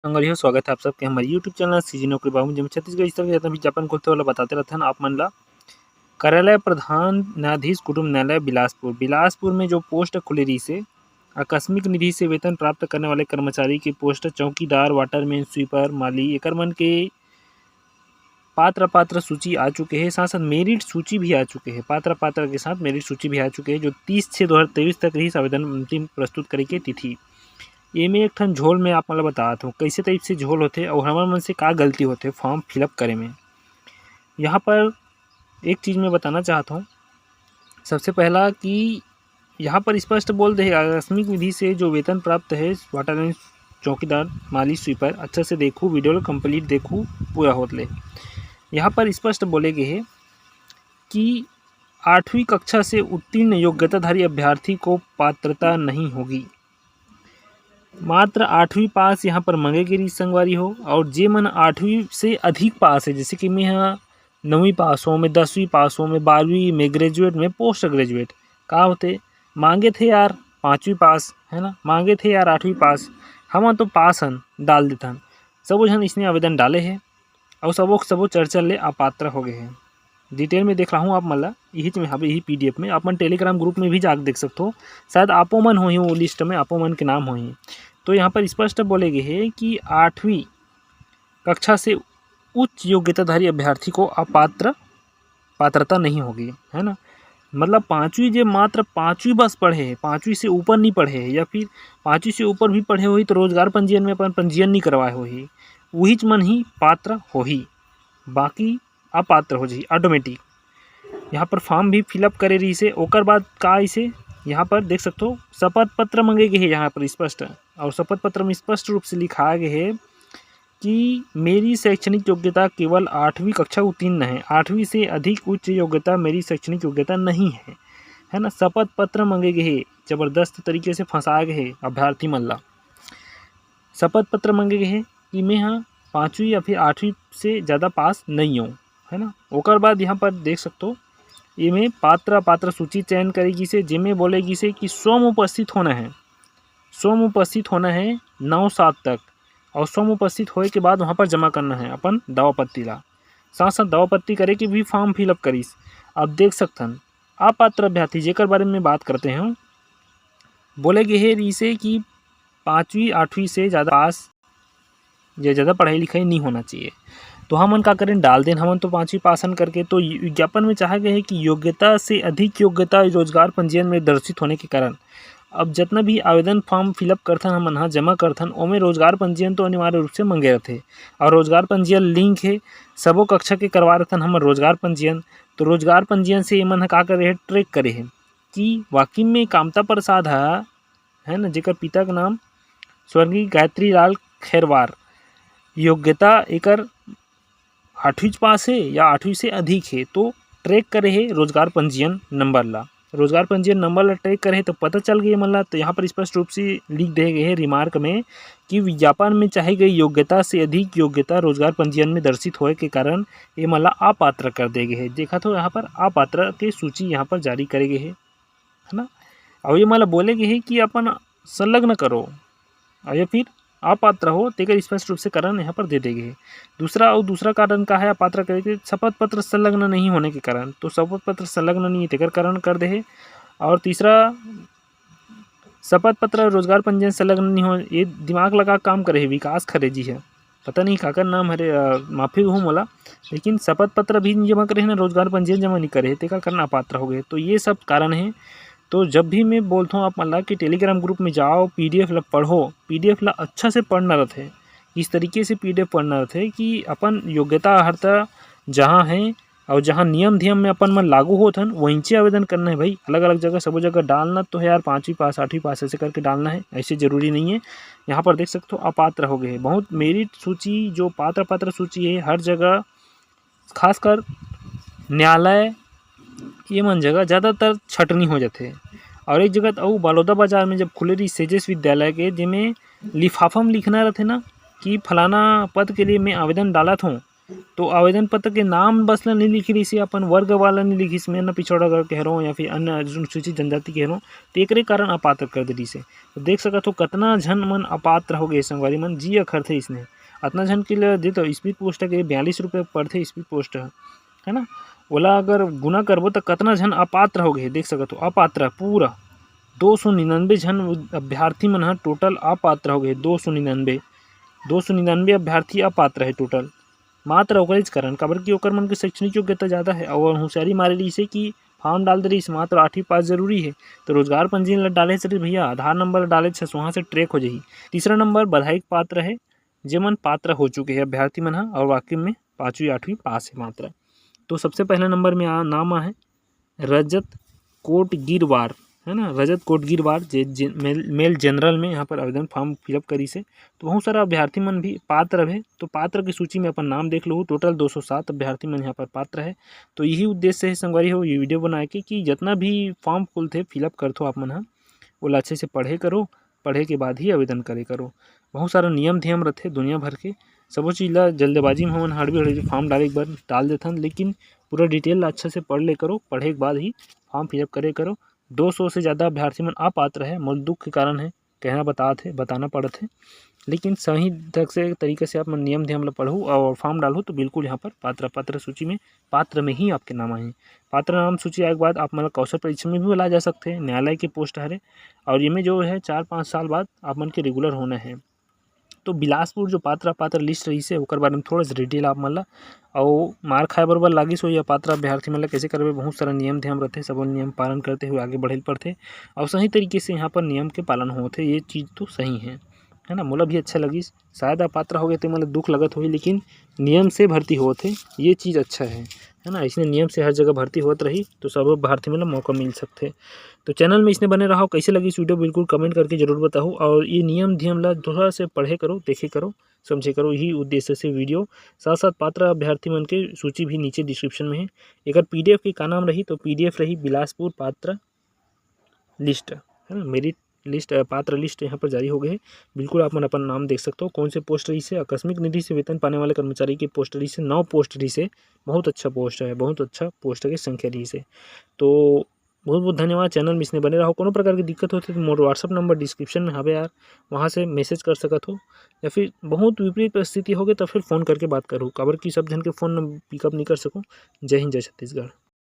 संगवारी हो स्वागत है आप सबके हमारे यूट्यूब चैनल सीजी नौकरी बाबू जिसमें छत्तीसगढ़ इस तरह के विज्ञापन खोलते वाला बताते रहते हैं आप मन ला। कार्यालय प्रधान न्यायाधीश कुटुम्ब न्यायालय बिलासपुर में जो पोस्ट खुले रही से आकस्मिक निधि से वेतन प्राप्त करने वाले कर्मचारी की पोस्ट चौकीदार वाटरमैन स्वीपर माली एकर मन के पात्र सूची आ चुके हैं। साथ साथ मेरिट सूची भी आ चुके हैं। पात्र के साथ मेरिट सूची भी आ चुके हैं जो 30/6/2023 तक रही आवेदन अंतिम प्रस्तुत करे के तिथि। ये में एक ठन झोल में आप मतलब बताता हूँ कैसे टाइप से झोल होते और हमारे मन से का गलती होते फॉर्म फिलअप करे में। यहाँ पर एक चीज़ मैं बताना चाहता हूँ। सबसे पहला कि यहाँ पर स्पष्ट बोल दे आकस्मिक विधि से जो वेतन प्राप्त है वाटरमैन चौकीदार माली स्वीपर अच्छा से देखूँ वीडियो कंप्लीट देखूँ पूरा होत ले। यहाँ पर स्पष्ट बोले गए है कि 8वीं कक्षा से उत्तीर्ण योग्यताधारी अभ्यर्थी को पात्रता नहीं होगी। मात्र 8वीं पास यहाँ पर मांगेगी संगवारी हो। और जे मन 8वीं से अधिक पास है जैसे कि मैं यहाँ 9वीं पास हो, मैं 10वीं पास हो, मैं 12वीं में ग्रेजुएट में पोस्ट ग्रेजुएट का होते मांगे थे यार 5वीं पास है ना, मांगे थे यार 8वीं पास। हम तो पास हन डाल देथन सबो जन इसने आवेदन डाले हैं और सबो चर्चा ले अपात्र हो गए हैं। डिटेल में देख रहा हूँ आप मतलब यही PDF में आप मन टेलीग्राम ग्रुप में भी जाकर देख सकते हो। शायद आपो मन हो ही वो लिस्ट में आपो मन के नाम हो ही। तो यहाँ पर स्पष्ट बोले गए हैं कि 8वीं कक्षा से उच्च योग्यताधारी अभ्यर्थी को पात्रता नहीं होगी है ना। मतलब 5वीं जो मात्र 5वीं बस पढ़े है 5वीं से ऊपर नहीं पढ़े है या फिर 5वीं से ऊपर भी पढ़े हो तो रोजगार पंजीयन में अपन पंजीयन नहीं करवाए हो ही वही मन ही पात्र हो ही, बाकी अपात्र हो जाए ऑटोमेटिक। यहाँ पर फॉर्म भी फिलअप करे रही से ओकर बाद का इसे यहाँ पर देख सकते हो शपथ पत्र मांगे गए हैं। यहाँ पर स्पष्ट और शपथ पत्र में स्पष्ट रूप से लिखा गया है कि मेरी शैक्षणिक योग्यता केवल 8वीं कक्षा उत्तीर्ण है, 8वीं से अधिक उच्च योग्यता मेरी शैक्षणिक योग्यता नहीं है ना। शपथ पत्र मांगे गए हैं, जबरदस्त तरीके से फंसा गए हैं अभ्यर्थी मन ला। शपथ पत्र मांगे गए हैं कि मैं हाँ 5वीं या फिर 8वीं से ज़्यादा पास नहीं हूँ है ना। ओकर बाद यहाँ पर देख सकते हो ये में पात्र सूची चयन करेगी से जिसमें बोलेगी से कि स्वयं उपस्थित होना है 9/7 तक और स्वयं उपस्थित होए के बाद वहाँ पर जमा करना है अपन दावा पत्ती ला। साथ साथ दावा पत्ती करे कि भी फॉर्म फिलअप करीस। अब देख सकतन अपात्र अभ्यर्थी जेकर बारे में बात करते हैं बोले गए है इसे कि 5वीं 8वीं से ज़्यादा पास या ज़्यादा पढ़ाई लिखाई नहीं होना चाहिए। तो हमन का करें डाल दें हमन तो 5वीं पासन करके। तो विज्ञापन में चाहा गया है कि योग्यता से अधिक योग्यता रोजगार पंजीयन में दर्शित होने के कारण अब जितना भी आवेदन फॉर्म फिलअप करथन हमन हाँ जमा करथन ओमें रोजगार पंजीयन तो अनिवार्य रूप से मांगे रहते और रोजगार पंजीयन लिंक है सबो कक्षा के करवा रहथन हमन रोजगार पंजीयन। तो रोजगार पंजीयन से एमन का करे है ट्रैक करे है कि वाकई में कामता प्रसाद है ना जेकर पिता का नाम स्वर्गीय गायत्री लाल खैरवार योग्यता एकर 8वीं पास है या 8वीं से अधिक है तो ट्रैक करे है रोजगार पंजीयन नंबर ला। रोजगार पंजीयन नंबर ला ट्रैक करे तो पता चल गई मतलब। तो यहाँ पर स्पष्ट रूप से लिख दिए गए हैं रिमार्क में कि विज्ञापन में चाहे गई योग्यता से अधिक योग्यता रोजगार पंजीयन में दर्शित होने के कारण ये मतलब अपात्र कर दे गए है। देखा तो यहाँ पर अपात्र के सूची यहाँ पर जारी करे गए है ना। और ये मतलब बोले गए है कि अपन संलग्न करो और या फिर अपात्र हो तेकर स्पष्ट रूप से कारण यहाँ पर दे देंगे। दूसरा कारण का है अपात्र करके शपथ पत्र संलग्न नहीं होने के कारण। तो शपथ पत्र संलग्न नहीं है तेकर कारण कर दे है। और तीसरा शपथ पत्र रोजगार पंजीयन संलग्न नहीं हो ये दिमाग लगा काम करे है विकास खरे जी है पता नहीं काकर नाम हरे माफी हूँ मोला लेकिन शपथ पत्र भी जमा करे है ना रोजगार पंजीयन जमा नहीं करे है तेकर कारण अपात्र हो गए। तो ये सब कारण है। तो जब भी मैं बोलता हूँ आप मतलब कि टेलीग्राम ग्रुप में जाओ PDF ला पढ़ो PDF ला अच्छा से पढ़ना रहते इस तरीके से PDF पढ़ना रहते कि अपन योग्यता अर्हता जहाँ है और जहाँ नियम धियम में अपन मन लागू होते हैं वहीं से आवेदन करना है भाई। अलग अलग जगह सब जगह डालना तो है यार 5वीं पास 8वीं पास ऐसे करके डालना है ऐसे ज़रूरी नहीं है। यहाँ पर देख सकते हो अपात्र हो गए बहुत मेरिट सूची जो पात्र सूची है हर जगह खासकर न्यायालय ये मन जगह ज़्यादातर छटनी हो जाते। और एक जगह और बलौदा बाजार में जब खुले रही सेजेस विद्यालय के जिसमें लिफाफा में लिखना रहते ना कि फलाना पद के लिए मैं आवेदन डाला था तो आवेदन पत्र के नाम बस ला नहीं लिखी रही से, अपन वर्ग वाला नहीं लिखी इसमें न, पिछड़ा वर्ग कह रहा हूँ या फिर अन्य अनुसूचित जनजाति कह रहा हूँ, तो एक कारण अपात्र कर दे रही से। तो देख सकत हो कतना झन मन अपात्र हो गए संगवारी मन, जी अखर थे इसने अतना झन के लिए दे। तो स्पीड पोस्ट के 42 रुपये पड़थे स्पीड पोस्ट है ना, ओला अगर गुना करबो तो कतना झन अपात्र हो गए देख सकत हो। अपात्र पूरा 299 झन अभ्यर्थी मन ह टोटल अपात्र हो गए। 299 अभ्यर्थी अपात्र है टोटल, मात्र ओकरेच कारण काबर कि ओकर मन के शैक्षणिक योग्यता ज़्यादा है और होशियारी मारे रही से कि फॉर्म डाल दे रही से मात्र 8वीं पास जरूरी है। तो रोजगार पंजीयन ला डाले से भैया आधार नंबर डाले से वहाँ से ट्रैक हो जाही। तीसरा नंबर बधाई पात्र है, जेमन पात्र हो चुके हैं अभ्यर्थी मन और वाकई में 5वीं 8वीं पास है मात्र। तो सबसे पहले नंबर में नाम है रजत कोटगिरवार, है ना, रजत कोटगिरवार मेल जनरल में यहाँ पर आवेदन फॉर्म फिलअप करी से। तो बहुत सारा अभ्यर्थी मन भी पात्र है, तो पात्र की सूची में अपन नाम देख लो। टोटल 207 अभ्यर्थी मन यहाँ पर पात्र है। तो यही उद्देश्य है संगवारी हो ये वीडियो बनाए के कि जितना भी फॉर्म खुलथे फिलअप करथो आप मन वो अच्छे से पढ़े करो, पढ़े के बाद ही आवेदन करे करो। बहुत सारा नियम धियम रहते दुनिया भर के, सबो चीज़ ला जल्दबाजी में हमन हड़बड़ी फॉर्म डाले एक बार डाल देथन, लेकिन पूरा डिटेल अच्छे से पढ़ ले करो, पढ़े के बाद ही फॉर्म फिलअप करे करो। 200 से ज़्यादा अभ्यर्थी मन अपात्र है, मोल दुख के कारण है कहना बताना पड़त है, लेकिन सही ढंग से तरीके से आप नियम ध्यान ला पढ़ो और फॉर्म डालो तो बिल्कुल यहाँ पर पात्र सूची में पात्र में ही आपके नाम आए। पात्र नाम सूची आए के बाद आप मतलब कौशल परीक्षा में भी बुलाए जा सकते हैं, न्यायालय की पोस्ट हरे और ये में जो है 4-5 साल बाद आप मन के रेगुलर होना है। तो बिलासपुर जो पात्र लिस्ट रही से ओकर बारे में थोड़ा सा डिटेल आप मन ला और मार खाए बरबर लागिस हो या पात्र अभ्यर्थी मन ला कैसे करबे, बहुत सारा नियम ध्यान रहते, सब नियम पालन करते हुए आगे बढ़े पड़ते और सही तरीके से यहाँ पर नियम के पालन होते, ये चीज़ तो सही है ना। मोला भी अच्छा लगिस, शायद आप पात्र हो गए तो मतलब दुख लगत होही, लेकिन नियम से भर्ती होते ये चीज़ अच्छा है ना। इसने नियम से हर जगह भर्ती होत रही तो सब अभ्यर्थी मन मौका मिल सकते। तो चैनल में इसने बने रहो, कैसे लगी इस वीडियो बिल्कुल कमेंट करके जरूर बताओ और ये नियम धियम ला थोड़ा से पढ़े करो, देखे करो, समझे करो, यही उद्देश्य से वीडियो। साथ साथ पात्र अभ्यर्थी मन के सूची भी नीचे डिस्क्रिप्शन में है। एक PDF की का नाम रही तो PDF रही बिलासपुर पात्र लिस्ट, है ना, मेरिट लिस्ट पात्र लिस्ट यहाँ पर जारी हो गए है। बिल्कुल आप मन अपन नाम देख सकते हो कौन से पोस्ट रही से। आकस्मिक निधि से वेतन पाने वाले कर्मचारी की पोस्ट रही से 9 पोस्ट रही से, बहुत अच्छा पोस्ट है, बहुत अच्छा पोस्ट की संख्या रही से। तो बहुत बहुत धन्यवाद, चैनल में इसने बने रहो। कोनो प्रकार की दिक्कत होती है तो मोर व्हाट्सअप नंबर डिस्क्रिप्शन में हवे यार, वहाँ से मैसेज कर सकत हो या फिर बहुत विपरीत परिस्थिति होगी तो फिर फ़ोन करके बात करो, काबर की सब जन के फ़ोन पिकअप नहीं कर सकूँ। जय हिंद, जय छत्तीसगढ़।